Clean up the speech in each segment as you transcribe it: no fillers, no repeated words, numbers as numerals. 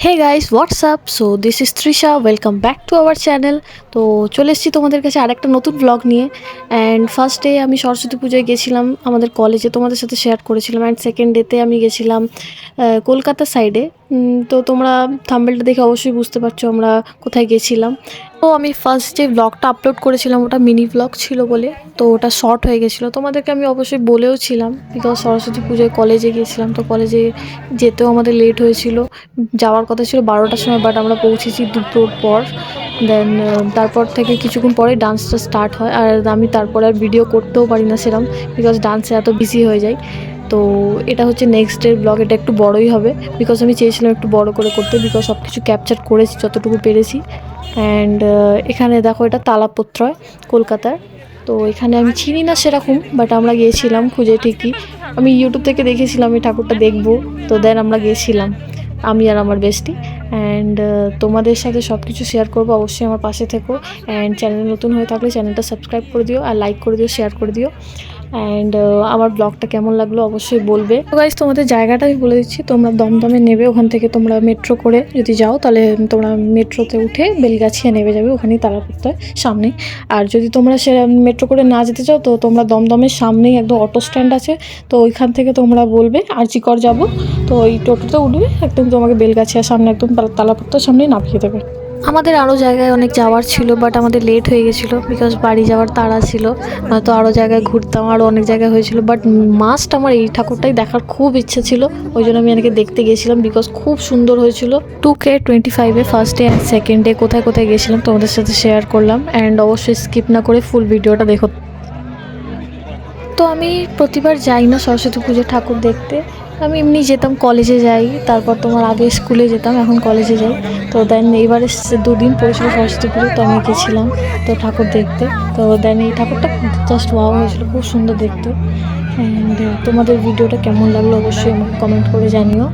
Hey guys what's up so this is Trisha welcome back to our channel. তো চলে এসেছি তোমাদের কাছে আরেকটা নতুন ব্লগ নিয়ে। অ্যান্ড ফার্স্ট ডে আমি সরস্বতী পুজোয় গেছিলাম আমাদের কলেজে, তোমাদের সাথে শেয়ার করেছিলাম। অ্যান্ড সেকেন্ড ডেতে আমি গেছিলাম কলকাতা সাইডে। তো তোমরা থাম্বনেলটা দেখে অবশ্যই বুঝতে পারছো আমরা কোথায় গেছিলাম। তো আমি ফার্স্ট যে ব্লগটা আপলোড করেছিলাম ওটা মিনি ব্লগ ছিল বলে তো ওটা শর্ট হয়ে গেছিলো। তোমাদেরকে আমি অবশ্যই বলেও ছিলাম বিকজ সরস্বতী পুজোয় কলেজে গিয়েছিলাম, তো কলেজে যেতেও আমাদের লেট হয়েছিল। যাওয়ার কথা ছিল 12টার সময়, বাট আমরা পৌঁছেছি দুটোর পর। দেন তারপর থেকে কিছুক্ষণ পরে ডান্সটা স্টার্ট হয়, আর আমি তারপরে আর ভিডিও করতেও পারি না সেরকম, বিকজ ডান্সে এত বিজি হয়ে যায়। তো এটা হচ্ছে নেক্সট ডের ব্লগ, এটা একটু বড়োই হবে বিকজ আমি চেয়েছিলাম একটু বড় করে করতে, বিকজ সব কিছু ক্যাপচার করেছি যতটুকু পেরেছি। অ্যান্ড এখানে দেখো এটা তালাপত্রয় কলকাতার। তো এখানে আমি চিনি না সেরকম, বাট আমরা গিয়েছিলাম খুঁজে ঠিকই। আমি ইউটিউব থেকে দেখেছিলাম এই ঠাকুরটা দেখবো, তো দেন আমরা গিয়েছিলাম আমি আর আমার বেস্টি। অ্যান্ড তোমাদের সাথে সব কিছু শেয়ার করবো, অবশ্যই আমার পাশে থেকো। অ্যান্ড চ্যানেল নতুন হয়ে থাকলে চ্যানেলটা সাবস্ক্রাইব করে দিও, আর লাইক করে দিও, শেয়ার করে দিও। অ্যান্ড আমার ব্লগটা কেমন লাগলো অবশ্যই বলবে। তো গাইস তোমাদের জায়গাটা আমি বলে দিচ্ছি, তোমরা দমদমে নেবে, ওখান থেকে তোমরা মেট্রো করে যদি যাও তাহলে তোমরা মেট্রোতে উঠে বেলগাছিয়া নেমে যাবে, ওখানেই তারাপীঠের সামনেই। আর যদি তোমরা সে মেট্রো করে না যেতে চাও তো তোমরা দমদমের সামনেই একদম অটো স্ট্যান্ড আছে, তো ওইখান থেকে তোমরা বলবে আরজিকর যাব, তো ওই টোটোতে উঠবে একদম তোমাকে বেলগাছিয়ার সামনে একদম তারাপীঠের সামনেই নামিয়ে দেবে। আমাদের আরও জায়গায় অনেক যাওয়ার ছিল, বাট আমাদের লেট হয়ে গেছিলো বিকজ বাড়ি যাওয়ার তাড়া ছিল, নয়তো আরও জায়গায় ঘুরতাম, আরও অনেক জায়গায় হয়েছিল। বাট মাস্ট আমার এই ঠাকুরটাই দেখার খুব ইচ্ছে ছিল, ওই জন্য আমি এনাকে দেখতে গেছিলাম বিকজ খুব সুন্দর হয়েছিল। 2K25 first day and second day কোথায় কোথায় গেছিলাম তোমাদের সাথে শেয়ার করলাম। অ্যান্ড অবশ্যই স্কিপ না করে ফুল ভিডিওটা দেখো। তো আমি প্রতিবার যাই না সরস্বতী পুজো ঠাকুর দেখতে, আমি এমনি যেতাম, কলেজে যাই, তারপর তোমার আগে স্কুলে যেতাম, এখন কলেজে যাই। তো দেন এইবারে দুদিন পড়েছিল সরস্বতী পুজো, তো আমি গেছিলাম তো ঠাকুর দেখতে। তো দেন এই ঠাকুরটা জাস্ট ওয়াও হয়েছিল, খুব সুন্দর দেখতে। অ্যান্ড তোমাদের ভিডিওটা কেমন লাগলো অবশ্যই আমাকে কমেন্ট করে জানিও।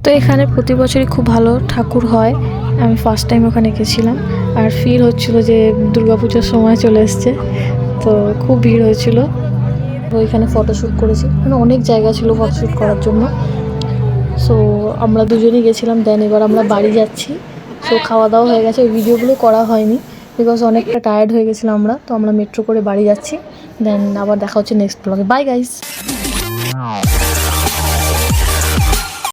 তো এখানে প্রতি বছরই খুব ভালো ঠাকুর হয়, আমি ফার্স্ট টাইম ওখানে গেছিলাম। আর ফিল হচ্ছিল যে দুর্গাপুজোর সময় চলে এসছে, তো খুব ভিড় হয়েছিল। ওইখানে ফটোশ্যুট করেছি, মানে অনেক জায়গা ছিল ফটোশ্যুট করার জন্য। সো আমরা দুজনেই গেছিলাম। দেন এবার আমরা বাড়ি যাচ্ছি, সো খাওয়া দাওয়া হয়ে গেছে, ওই ভিডিওগুলো করা হয়নি বিকজ অনেকটা টায়ার্ড হয়ে গেছিলাম আমরা। তো আমরা মেট্রো করে বাড়ি যাচ্ছি, দেন আবার দেখা হচ্ছে নেক্সট ব্লগে। Bye guys.